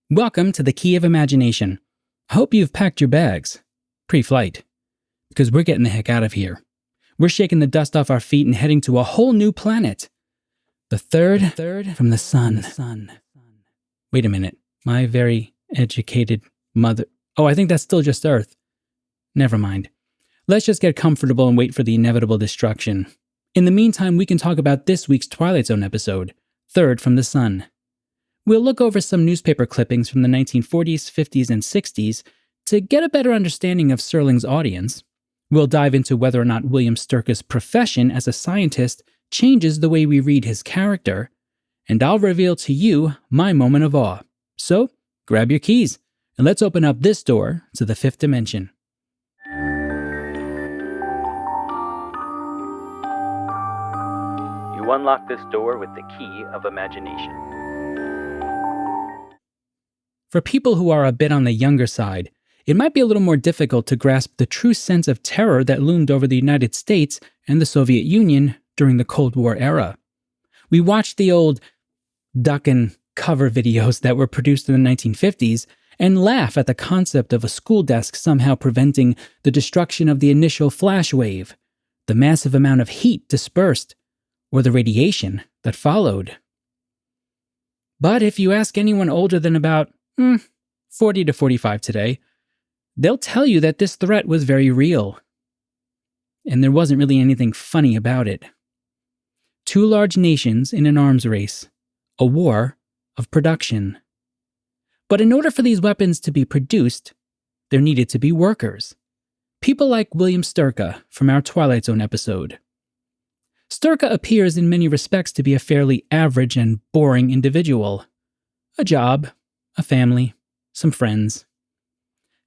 Welcome to the Key of Imagination. I hope you've packed your bags. Pre-flight. Because we're getting the heck out of here. We're shaking the dust off our feet and heading to a whole new planet. The third from the sun. Wait a minute. My very educated mother... Oh, I think that's still just Earth. Never mind. Let's just get comfortable and wait for the inevitable destruction. In the meantime, we can talk about this week's Twilight Zone episode, Third from the Sun. We'll look over some newspaper clippings from the 1940s, 50s, and 60s to get a better understanding of Serling's audience. We'll dive into whether or not William Sturka's profession as a scientist changes the way we read his character, and I'll reveal to you my moment of awe. So, grab your keys, and let's open up this door to the fifth dimension. You unlock this door with the key of imagination. For people who are a bit on the younger side, it might be a little more difficult to grasp the true sense of terror that loomed over the United States and the Soviet Union during the Cold War era. We watched the old duck and cover videos that were produced in the 1950s and laugh at the concept of a school desk somehow preventing the destruction of the initial flash wave, the massive amount of heat dispersed, or the radiation that followed. But if you ask anyone older than about 40 to 45 today, they'll tell you that this threat was very real. And there wasn't really anything funny about it. Two large nations in an arms race, a war of production. But in order for these weapons to be produced, there needed to be workers. People like William Sturka from our Twilight Zone episode. Sturka appears in many respects to be a fairly average and boring individual. A job, a family, some friends.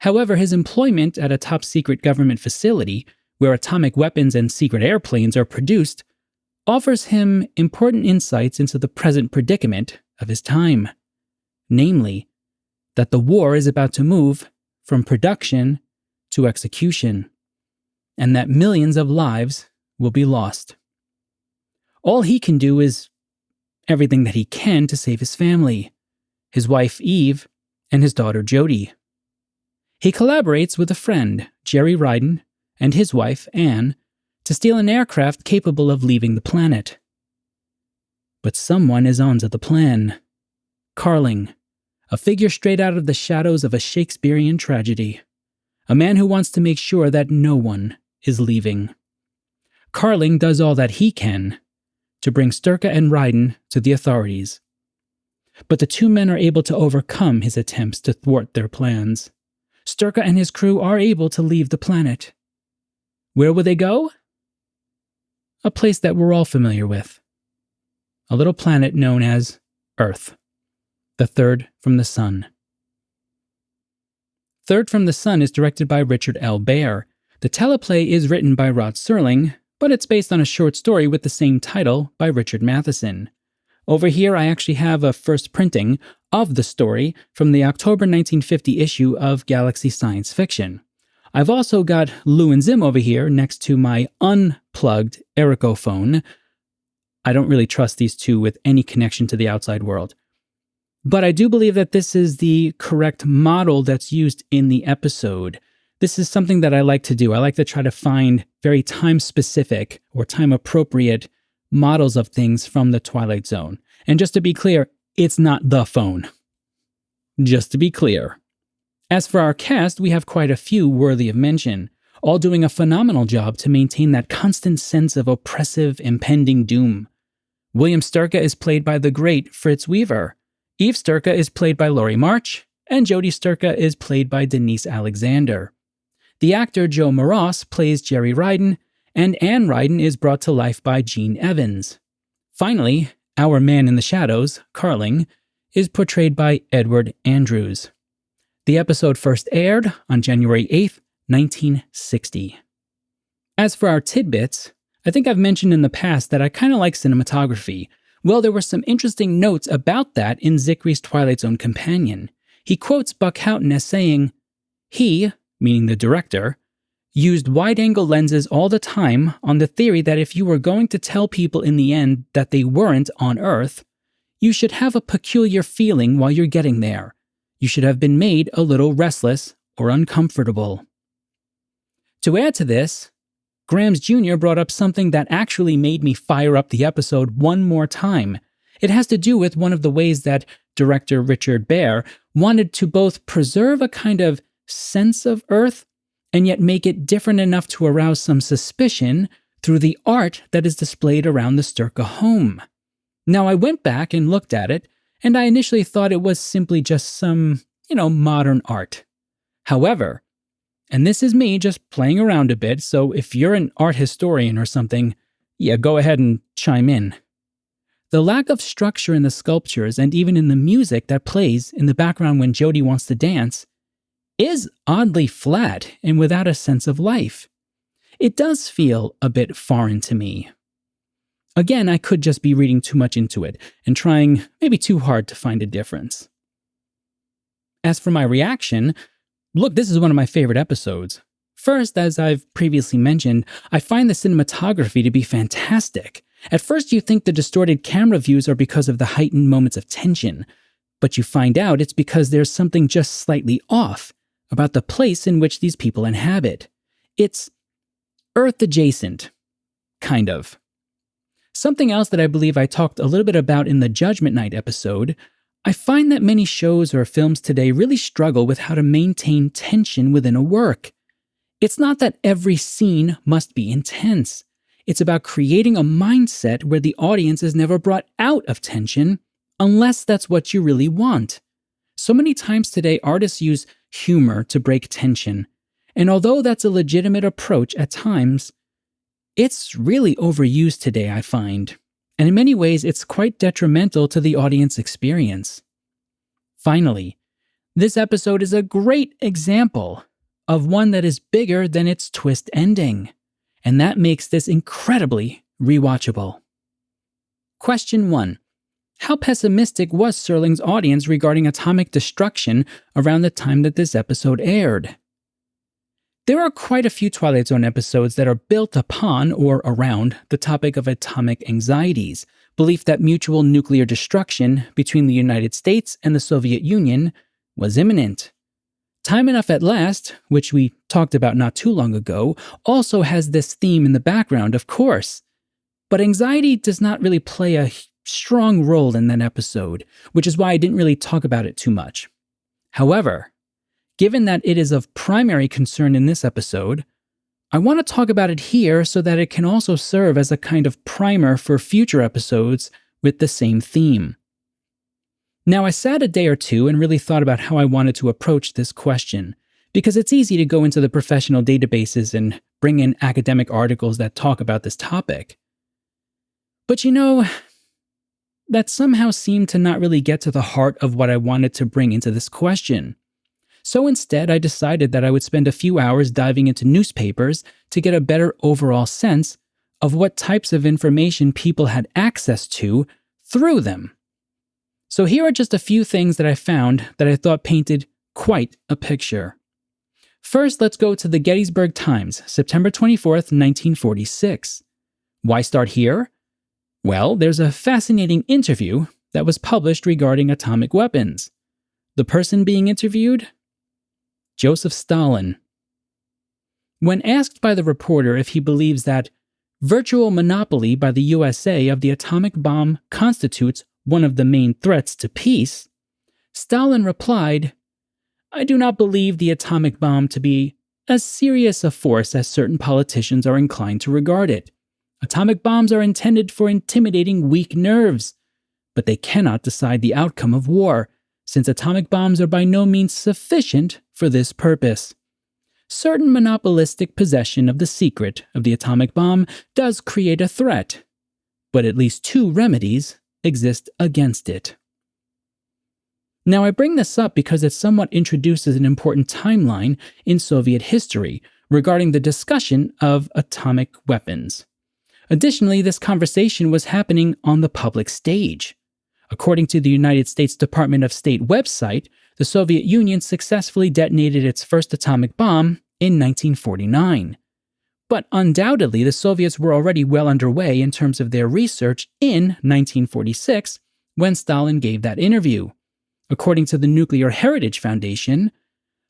However, his employment at a top-secret government facility where atomic weapons and secret airplanes are produced offers him important insights into the present predicament of his time. Namely, that the war is about to move from production to execution, and that millions of lives will be lost. All he can do is everything that he can to save his family, his wife Eve, and his daughter Jody. He collaborates with a friend, Jerry Ryden, and his wife, Anne, to steal an aircraft capable of leaving the planet. But someone is onto the plan. Carling, a figure straight out of the shadows of a Shakespearean tragedy. A man who wants to make sure that no one is leaving. Carling does all that he can to bring Sturka and Ryden to the authorities. But the two men are able to overcome his attempts to thwart their plans. Sturka and his crew are able to leave the planet. Where will they go? A place that we're all familiar with. A little planet known as Earth. The Third from the Sun. Third from the Sun is directed by Richard L. Baer. The teleplay is written by Rod Serling, but it's based on a short story with the same title by Richard Matheson. Over here, I actually have a first printing of the story from the October 1950 issue of Galaxy Science Fiction. I've also got Lou and Zim over here next to my unplugged Erico phone. I don't really trust these two with any connection to the outside world. But I do believe that this is the correct model that's used in the episode. This is something that I like to do. I like to try to find very time-specific or time-appropriate models of things from the Twilight Zone. And just to be clear, it's not the phone. Just to be clear. As for our cast, we have quite a few worthy of mention, all doing a phenomenal job to maintain that constant sense of oppressive, impending doom. William Sturka is played by the great Fritz Weaver. Eve Sturka is played by Laurie March, and Jody Sturka is played by Denise Alexander. The actor Joe Moross plays Jerry Ryden, and Anne Ryden is brought to life by Gene Evans. Finally, our man in the shadows, Carling, is portrayed by Edward Andrews. The episode first aired on January 8th, 1960. As for our tidbits, I think I've mentioned in the past that I kind of like cinematography. Well, there were some interesting notes about that in Zickery's Twilight Zone companion. He quotes Buck Houghton as saying, he, meaning the director, used wide-angle lenses all the time on the theory that if you were going to tell people in the end that they weren't on Earth, you should have a peculiar feeling while you're getting there. You should have been made a little restless or uncomfortable. To add to this, Grams Jr. brought up something that actually made me fire up the episode one more time. It has to do with one of the ways that director Richard Baer wanted to both preserve a kind of sense of Earth and yet make it different enough to arouse some suspicion through the art that is displayed around the Sturka home. Now, I went back and looked at it, and I initially thought it was simply just some, modern art. However, and this is me just playing around a bit, so if you're an art historian or something, go ahead and chime in. The lack of structure in the sculptures and even in the music that plays in the background when Jodie wants to dance is oddly flat and without a sense of life. It does feel a bit foreign to me. Again, I could just be reading too much into it and trying maybe too hard to find a difference. As for my reaction, look, this is one of my favorite episodes. First, as I've previously mentioned, I find the cinematography to be fantastic. At first, you think the distorted camera views are because of the heightened moments of tension, but you find out it's because there's something just slightly off about the place in which these people inhabit. It's Earth adjacent, kind of. Something else that I believe I talked a little bit about in the Judgment Night episode, I find that many shows or films today really struggle with how to maintain tension within a work. It's not that every scene must be intense. It's about creating a mindset where the audience is never brought out of tension unless that's what you really want. So many times today, artists use humor to break tension. And although that's a legitimate approach at times, it's really overused today, I find. And in many ways, it's quite detrimental to the audience experience. Finally, this episode is a great example of one that is bigger than its twist ending. And that makes this incredibly rewatchable. Question 1. How pessimistic was Serling's audience regarding atomic destruction around the time that this episode aired? There are quite a few Twilight Zone episodes that are built upon or around the topic of atomic anxieties, belief that mutual nuclear destruction between the United States and the Soviet Union was imminent. Time Enough at Last, which we talked about not too long ago, also has this theme in the background, of course. But anxiety does not really play a strong role in that episode, which is why I didn't really talk about it too much. However, given that it is of primary concern in this episode, I want to talk about it here so that it can also serve as a kind of primer for future episodes with the same theme. Now, I sat a day or two and really thought about how I wanted to approach this question, because it's easy to go into the professional databases and bring in academic articles that talk about this topic. But that somehow seemed to not really get to the heart of what I wanted to bring into this question. So instead, I decided that I would spend a few hours diving into newspapers to get a better overall sense of what types of information people had access to through them. So here are just a few things that I found that I thought painted quite a picture. First, let's go to the Gettysburg Times, September 24th, 1946. Why start here? Well, there's a fascinating interview that was published regarding atomic weapons. The person being interviewed? Joseph Stalin. When asked by the reporter if he believes that virtual monopoly by the USA of the atomic bomb constitutes one of the main threats to peace, Stalin replied, "I do not believe the atomic bomb to be as serious a force as certain politicians are inclined to regard it. Atomic bombs are intended for intimidating weak nerves, but they cannot decide the outcome of war, since atomic bombs are by no means sufficient for this purpose. Certain monopolistic possession of the secret of the atomic bomb does create a threat, but at least two remedies exist against it." Now, I bring this up because it somewhat introduces an important timeline in Soviet history regarding the discussion of atomic weapons. Additionally, this conversation was happening on the public stage. According to the United States Department of State website, the Soviet Union successfully detonated its first atomic bomb in 1949. But undoubtedly, the Soviets were already well underway in terms of their research in 1946 when Stalin gave that interview. According to the Nuclear Heritage Foundation,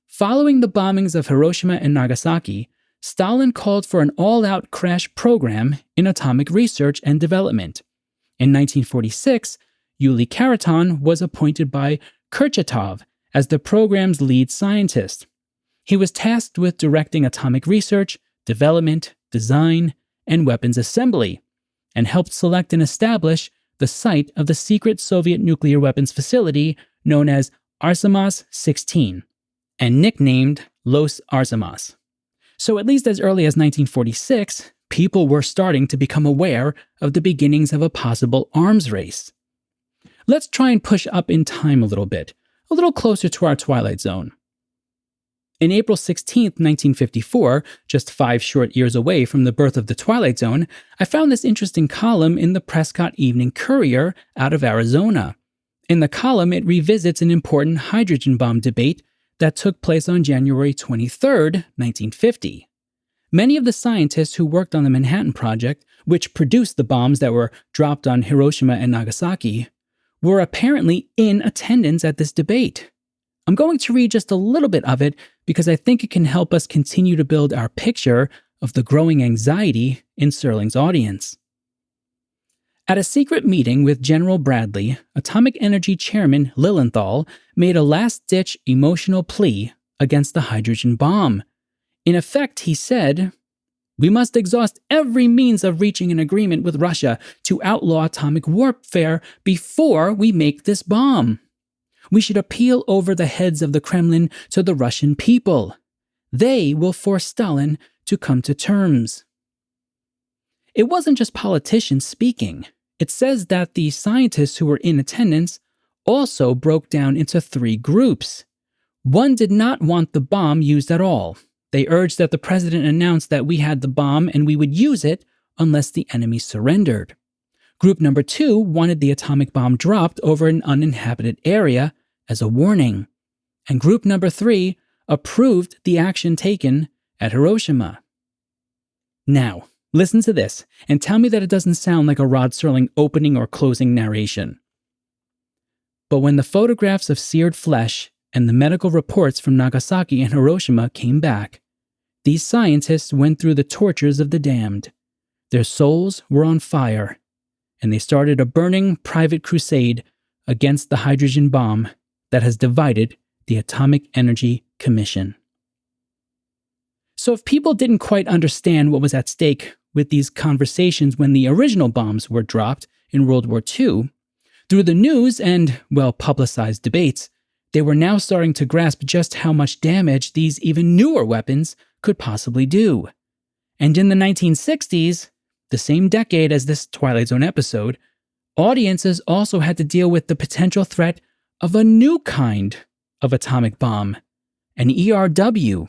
following the bombings of Hiroshima and Nagasaki, Stalin called for an all-out crash program in atomic research and development. In 1946, Yuli Khariton was appointed by Kurchatov as the program's lead scientist. He was tasked with directing atomic research, development, design, and weapons assembly, and helped select and establish the site of the secret Soviet nuclear weapons facility known as Arsemas-16, and nicknamed Los Arsemas. So at least as early as 1946, people were starting to become aware of the beginnings of a possible arms race. Let's try and push up in time a little closer to our Twilight Zone. In April 16, 1954, just 5 short years away from the birth of the Twilight Zone, I found this interesting column in the Prescott Evening Courier out of Arizona. In the column, it revisits an important hydrogen bomb debate that took place on January 23, 1950. Many of the scientists who worked on the Manhattan Project, which produced the bombs that were dropped on Hiroshima and Nagasaki, were apparently in attendance at this debate. I'm going to read just a little bit of it because I think it can help us continue to build our picture of the growing anxiety in Serling's audience. At a secret meeting with General Bradley, Atomic Energy Chairman Lilienthal made a last-ditch emotional plea against the hydrogen bomb. In effect, he said, "We must exhaust every means of reaching an agreement with Russia to outlaw atomic warfare before we make this bomb. We should appeal over the heads of the Kremlin to the Russian people. They will force Stalin to come to terms." It wasn't just politicians speaking. It says that the scientists who were in attendance also broke down into 3 groups. One did not want the bomb used at all. They urged that the president announce that we had the bomb and we would use it unless the enemy surrendered. Group number 2 wanted the atomic bomb dropped over an uninhabited area as a warning. And group number 3 approved the action taken at Hiroshima. Now, listen to this and tell me that it doesn't sound like a Rod Serling opening or closing narration. But when the photographs of seared flesh and the medical reports from Nagasaki and Hiroshima came back, these scientists went through the tortures of the damned. Their souls were on fire, and they started a burning private crusade against the hydrogen bomb that has divided the Atomic Energy Commission. So if people didn't quite understand what was at stake with these conversations when the original bombs were dropped in World War II, through the news and well-publicized debates, they were now starting to grasp just how much damage these even newer weapons could possibly do. And in the 1960s, the same decade as this Twilight Zone episode, audiences also had to deal with the potential threat of a new kind of atomic bomb, an ERW,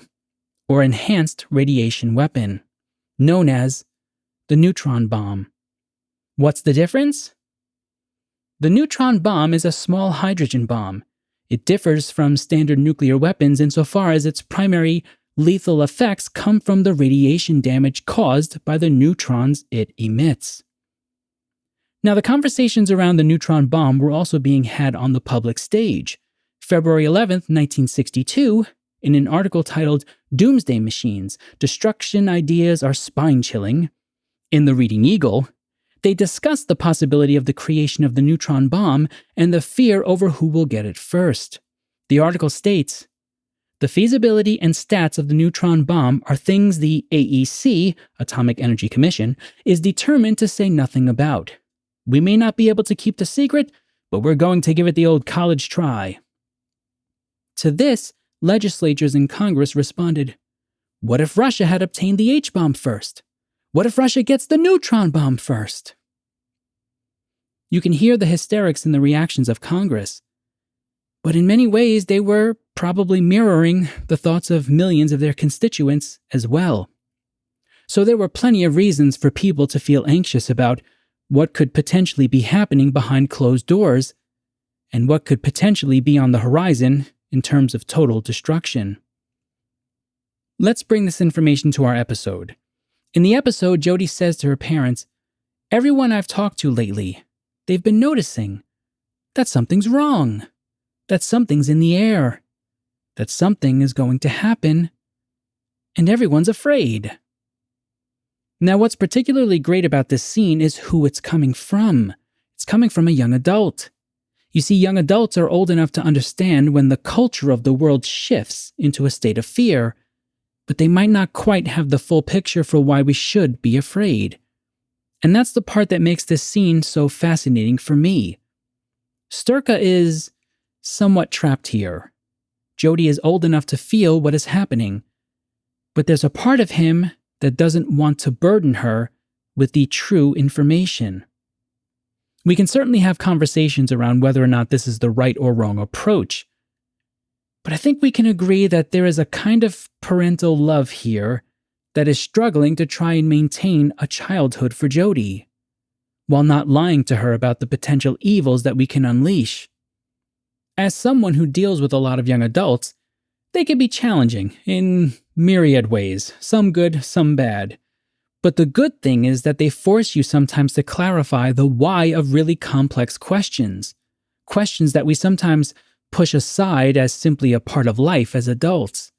or enhanced radiation weapon, known as the neutron bomb. What's the difference? The neutron bomb is a small hydrogen bomb. It differs from standard nuclear weapons insofar as its primary lethal effects come from the radiation damage caused by the neutrons it emits. Now, the conversations around the neutron bomb were also being had on the public stage. February 11th, 1962, in an article titled "Doomsday Machines, Destruction Ideas Are Spine-Chilling," in the Reading Eagle, they discussed the possibility of the creation of the neutron bomb and the fear over who will get it first. The article states, "The feasibility and stats of the neutron bomb are things the AEC, Atomic Energy Commission, is determined to say nothing about. We may not be able to keep the secret, but we're going to give it the old college try." To this, legislatures in Congress responded, "What if Russia had obtained the H-bomb first? What if Russia gets the neutron bomb first?" You can hear the hysterics in the reactions of Congress. But in many ways, they were probably mirroring the thoughts of millions of their constituents as well. So there were plenty of reasons for people to feel anxious about what could potentially be happening behind closed doors and what could potentially be on the horizon in terms of total destruction. Let's bring this information to our episode. In the episode, Jody says to her parents, "Everyone I've talked to lately, they've been noticing that something's wrong. that something's in the air, that something is going to happen, and everyone's afraid. Now, what's particularly great about this scene is who it's coming from. It's coming from a young adult. You see, young adults are old enough to understand when the culture of the world shifts into a state of fear, but they might not quite have the full picture for why we should be afraid. And that's the part that makes this scene so fascinating for me. Sturka is somewhat trapped here. Jody is old enough to feel what is happening, but there's a part of him that doesn't want to burden her with the true information. We can certainly have conversations around whether or not this is the right or wrong approach, but I think we can agree that there is a kind of parental love here that is struggling to try and maintain a childhood for Jody, while not lying to her about the potential evils that we can unleash. As someone who deals with a lot of young adults, they can be challenging in myriad ways, some good, some bad. But the good thing is that they force you sometimes to clarify the why of really complex questions. Questions that we sometimes push aside as simply a part of life as adults.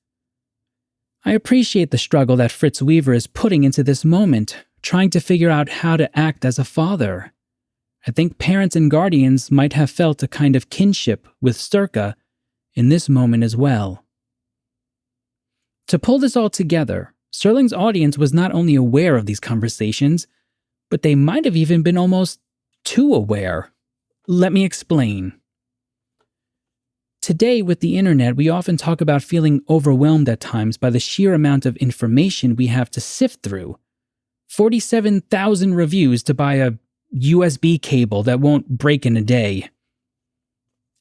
I appreciate the struggle that Fritz Weaver is putting into this moment, trying to figure out how to act as a father. I think parents and guardians might have felt a kind of kinship with Sturka in this moment as well. To pull this all together, Serling's audience was not only aware of these conversations, but they might have even been almost too aware. Let me explain. Today, with the internet, we often talk about feeling overwhelmed at times by the sheer amount of information we have to sift through. 47,000 reviews to buy a USB cable that won't break in a day.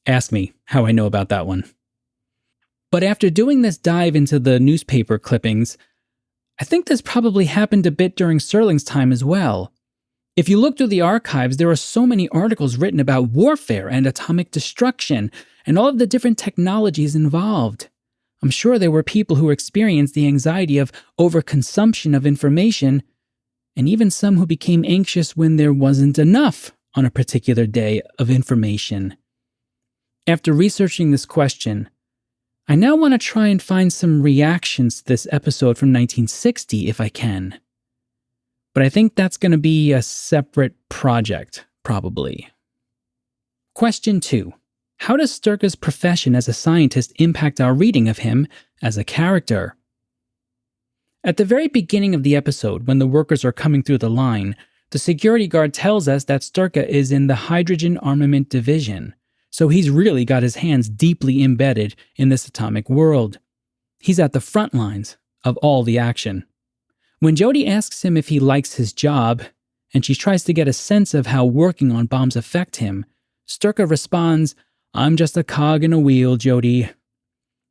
Ask me how I know about that one. But after doing this dive into the newspaper clippings, I think this probably happened a bit during Serling's time as well. If you look through the archives, there are so many articles written about warfare and atomic destruction and all of the different technologies involved. I'm sure there were people who experienced the anxiety of overconsumption of information, and even some who became anxious when there wasn't enough on a particular day of information. After researching this question, I now want to try and find some reactions to this episode from 1960 if I can. But I think that's going to be a separate project, probably. Question 2. How does Sturka's profession as a scientist impact our reading of him as a character? At the very beginning of the episode, when the workers are coming through the line, the security guard tells us that Sturka is in the Hydrogen Armament Division, so he's really got his hands deeply embedded in this atomic world. He's at the front lines of all the action. When Jody asks him if he likes his job, and she tries to get a sense of how working on bombs affect him, Sturka responds, "I'm just a cog in a wheel, Jody."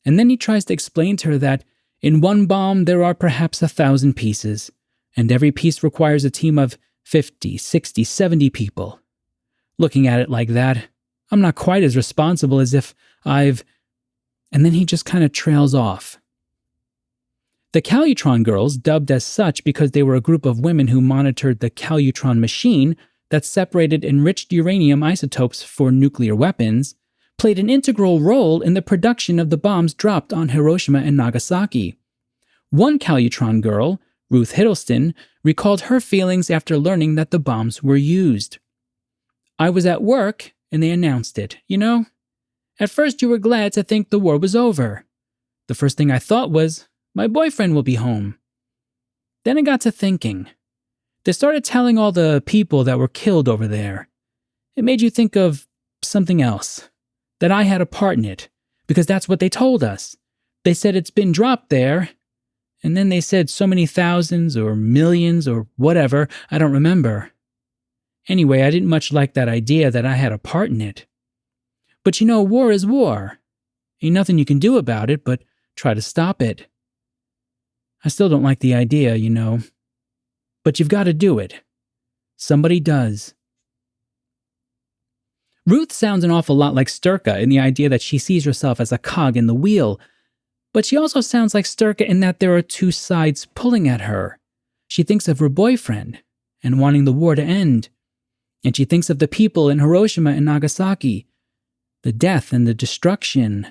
And then he tries to explain to her that in one bomb there are perhaps 1,000 pieces, and every piece requires a team of 50, 60, 70 people. Looking at it like that, I'm not quite as responsible as if I've... And then he just kind of trails off. The Calutron girls, dubbed as such because they were a group of women who monitored the Calutron machine that separated enriched uranium isotopes for nuclear weapons, played an integral role in the production of the bombs dropped on Hiroshima and Nagasaki. One Calutron girl, Ruth Hiddleston, recalled her feelings after learning that the bombs were used. "I was at work, and they announced it. You know, at first you were glad to think the war was over. The first thing I thought was, my boyfriend will be home. Then I got to thinking. They started telling all the people that were killed over there. It made you think of something else, that I had a part in it, because that's what they told us. They said it's been dropped there, and then they said so many thousands or millions or whatever, I don't remember. Anyway, I didn't much like that idea that I had a part in it. But you know, war is war. Ain't nothing you can do about it but try to stop it. I still don't like the idea, you know. But you've got to do it. Somebody does." Ruth sounds an awful lot like Sturka in the idea that she sees herself as a cog in the wheel, but she also sounds like Sturka in that there are two sides pulling at her. She thinks of her boyfriend and wanting the war to end, and she thinks of the people in Hiroshima and Nagasaki, the death and the destruction.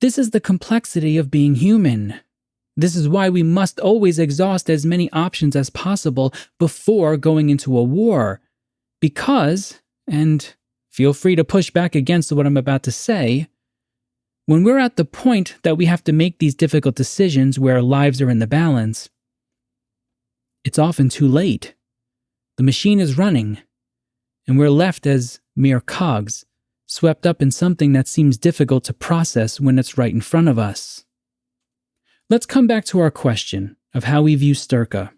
This is the complexity of being human. This is why we must always exhaust as many options as possible before going into a war. Because, and feel free to push back against what I'm about to say, when we're at the point that we have to make these difficult decisions where lives are in the balance, it's often too late. The machine is running, and we're left as mere cogs, swept up in something that seems difficult to process when it's right in front of us. Let's come back to our question of how we view Sturka.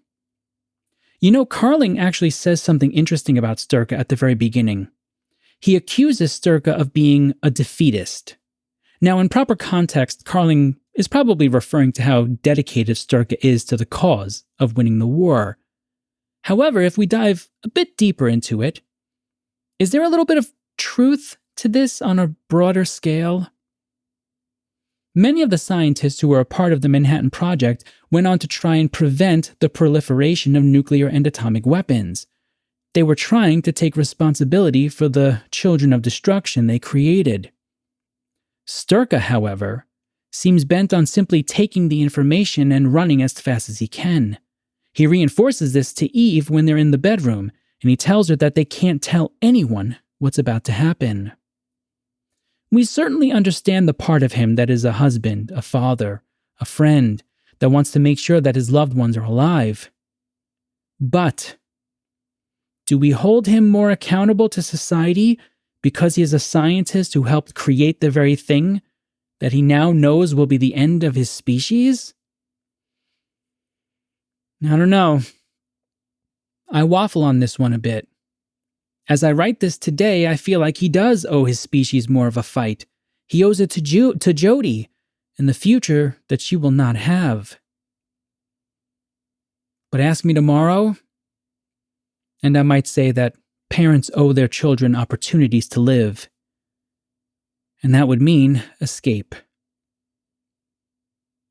You know, Carling actually says something interesting about Sturka at the very beginning. He accuses Sturka of being a defeatist. Now, in proper context, Carling is probably referring to how dedicated Sturka is to the cause of winning the war. However, if we dive a bit deeper into it, is there a little bit of truth to this on a broader scale? Many of the scientists who were a part of the Manhattan Project went on to try and prevent the proliferation of nuclear and atomic weapons. They were trying to take responsibility for the children of destruction they created. Sturka, however, seems bent on simply taking the information and running as fast as he can. He reinforces this to Eve when they're in the bedroom, and he tells her that they can't tell anyone what's about to happen. We certainly understand the part of him that is a husband, a father, a friend, that wants to make sure that his loved ones are alive. But do we hold him more accountable to society because he is a scientist who helped create the very thing that he now knows will be the end of his species? I don't know. I waffle on this one a bit. As I write this today, I feel like he does owe his species more of a fight. He owes it to Jodie and the future that she will not have. But ask me tomorrow, and I might say that parents owe their children opportunities to live. And that would mean escape.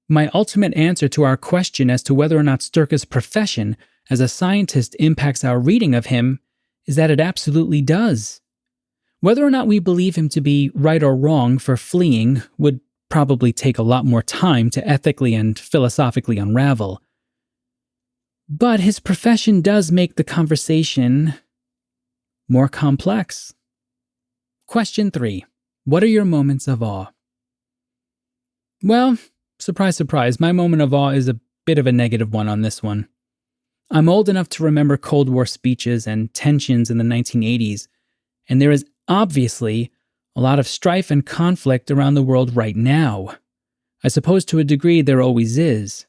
My ultimate answer to our question as to whether or not Sturka's profession as a scientist impacts our reading of him is that it absolutely does. Whether or not we believe him to be right or wrong for fleeing would probably take a lot more time to ethically and philosophically unravel. But his profession does make the conversation more complex. Question 3. What are your moments of awe? Well, surprise, surprise, my moment of awe is a bit of a negative one on this one. I'm old enough to remember Cold War speeches and tensions in the 1980s, and there is obviously a lot of strife and conflict around the world right now. I suppose to a degree there always is.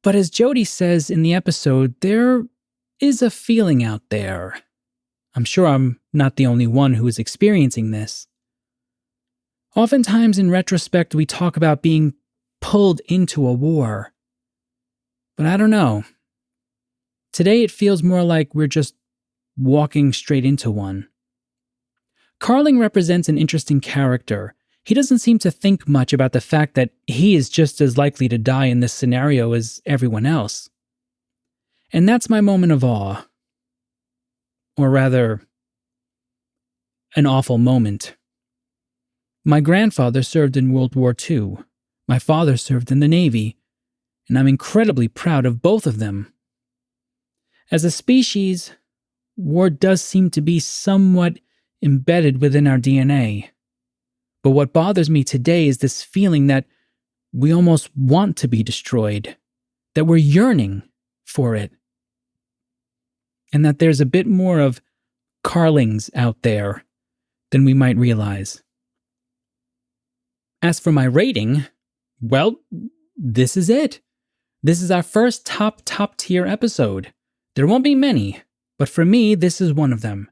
But as Jodie says in the episode, there is a feeling out there. I'm sure I'm not the only one who is experiencing this. Oftentimes in retrospect, we talk about being pulled into a war. But I don't know. Today it feels more like we're just walking straight into one. Carling represents an interesting character. He doesn't seem to think much about the fact that he is just as likely to die in this scenario as everyone else. And that's my moment of awe. Or rather, an awful moment. My grandfather served in World War II. My father served in the Navy, and I'm incredibly proud of both of them. As a species, war does seem to be somewhat embedded within our DNA. But what bothers me today is this feeling that we almost want to be destroyed, that we're yearning for it, and that there's a bit more of Carlings out there than we might realize. As for my rating, well, this is it. This is our first top tier episode. There won't be many, but for me, this is one of them.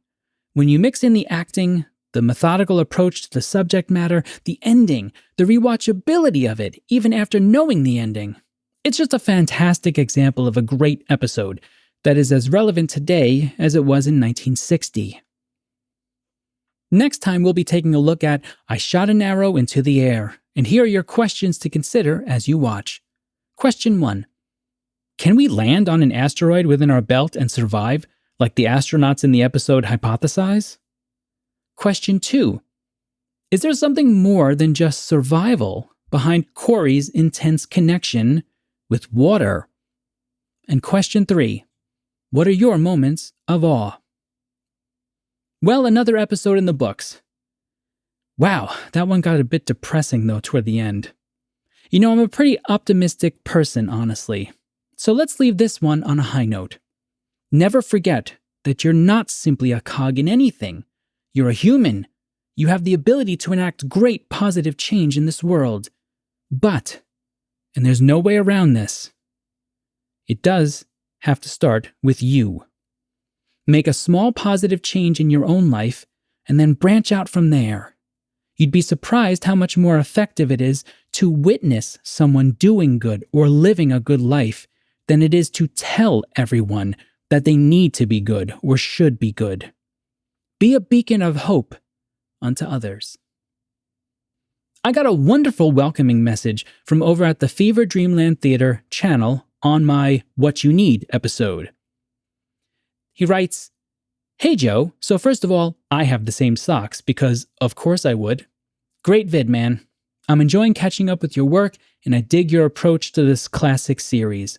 When you mix in the acting, the methodical approach to the subject matter, the ending, the rewatchability of it, even after knowing the ending, it's just a fantastic example of a great episode that is as relevant today as it was in 1960. Next time, we'll be taking a look at I Shot an Arrow into the Air, and here are your questions to consider as you watch. Question 1. Can we land on an asteroid within our belt and survive, like the astronauts in the episode hypothesize? Question 2. Is there something more than just survival behind Corey's intense connection with water? And question 3, what are your moments of awe? Well, another episode in the books. Wow, that one got a bit depressing though toward the end. You know, I'm a pretty optimistic person, honestly. So let's leave this one on a high note. Never forget that you're not simply a cog in anything. You're a human. You have the ability to enact great positive change in this world. But, and there's no way around this, it does have to start with you. Make a small positive change in your own life and then branch out from there. You'd be surprised how much more effective it is to witness someone doing good or living a good life than it is to tell everyone that they need to be good or should be good. Be a beacon of hope unto others. I got a wonderful welcoming message from over at the Fever Dreamland Theater channel on my What You Need episode. He writes, "Hey Joe, so first of all, I have the same socks because of course I would. Great vid, man. I'm enjoying catching up with your work and I dig your approach to this classic series.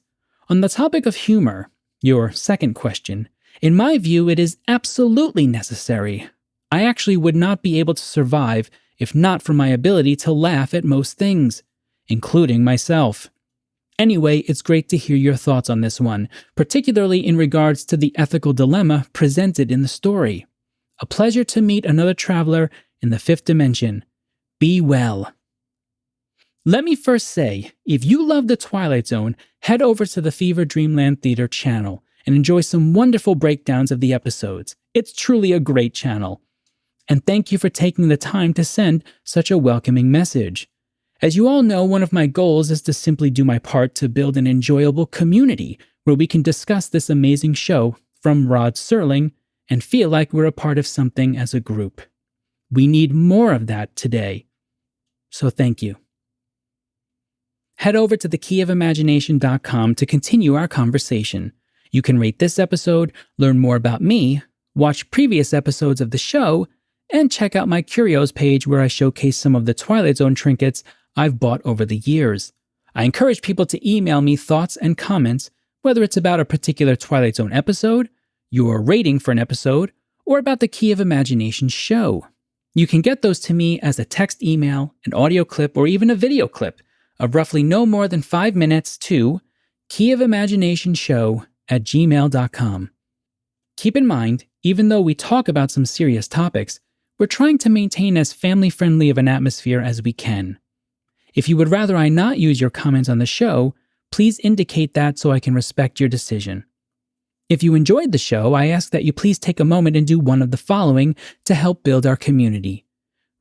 On the topic of humor, your second question, in my view it is absolutely necessary. I actually would not be able to survive if not for my ability to laugh at most things, including myself. Anyway, it's great to hear your thoughts on this one, particularly in regards to the ethical dilemma presented in the story. A pleasure to meet another traveler in the fifth dimension. Be well." Let me first say, if you love the Twilight Zone, head over to the Fever Dreamland Theater channel and enjoy some wonderful breakdowns of the episodes. It's truly a great channel. And thank you for taking the time to send such a welcoming message. As you all know, one of my goals is to simply do my part to build an enjoyable community where we can discuss this amazing show from Rod Serling and feel like we're a part of something as a group. We need more of that today. So thank you. Head over to thekeyofImagination.com to continue our conversation. You can rate this episode, learn more about me, watch previous episodes of the show, and check out my Curios page where I showcase some of the Twilight Zone trinkets I've bought over the years. I encourage people to email me thoughts and comments, whether it's about a particular Twilight Zone episode, your rating for an episode, or about the Key of Imagination show. You can get those to me as a text email, an audio clip, or even a video clip of roughly no more than 5 minutes to keyofimaginationShow@gmail.com. Keep in mind, even though we talk about some serious topics, we're trying to maintain as family-friendly of an atmosphere as we can. If you would rather I not use your comments on the show, please indicate that so I can respect your decision. If you enjoyed the show, I ask that you please take a moment and do one of the following to help build our community.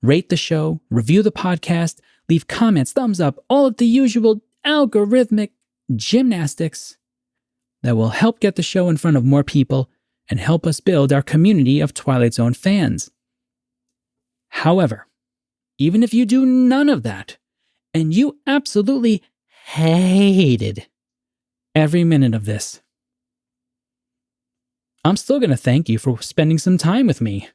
Rate the show, review the podcast, leave comments, thumbs up, all of the usual algorithmic gymnastics that will help get the show in front of more people and help us build our community of Twilight Zone fans. However, even if you do none of that, and you absolutely hated every minute of this, I'm still going to thank you for spending some time with me.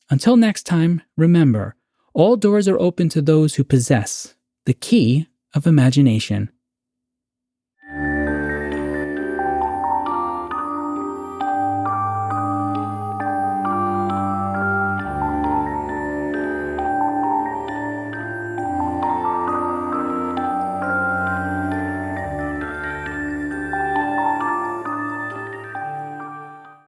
Until next time, remember, all doors are open to those who possess the key of imagination.